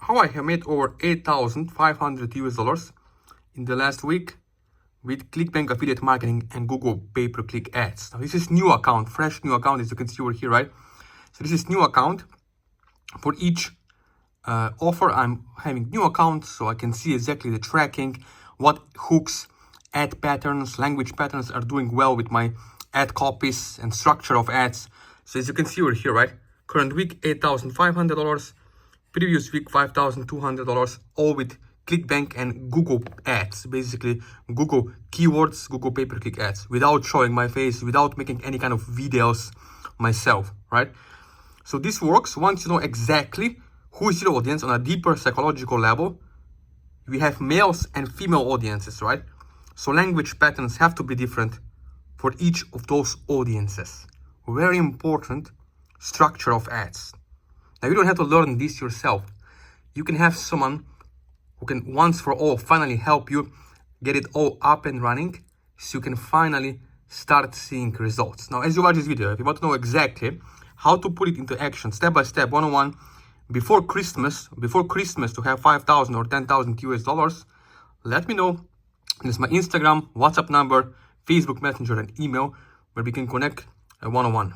how I have made over 8,500 US dollars in the last week with ClickBank affiliate marketing and Google pay-per-click ads. Now this is new account, fresh new account, as you can see over here, right? So this is new account. For each offer, I'm having new accounts, so I can see exactly the tracking, what hooks, ad patterns, language patterns are doing well with my ad copies and structure of ads. So as you can see over here, right? Current week, $8,500. Previous week, $5,200, all with ClickBank and Google ads, basically Google keywords, Google pay-per-click ads, without showing my face, without making any kind of videos myself, right? So this works once you know exactly who is your audience on a deeper psychological level. We have males and female audiences, right? So language patterns have to be different for each of those audiences. Very important structure of ads. Now, you don't have to learn this yourself. You can have someone who can once for all finally help you get it all up and running so you can finally start seeing results. Now, as you watch this video, if you want to know exactly how to put it into action, step by step, one-on-one, before Christmas to have 5,000 or 10,000 US dollars, let me know. There's my Instagram, WhatsApp number, Facebook Messenger, and email where we can connect one-on-one.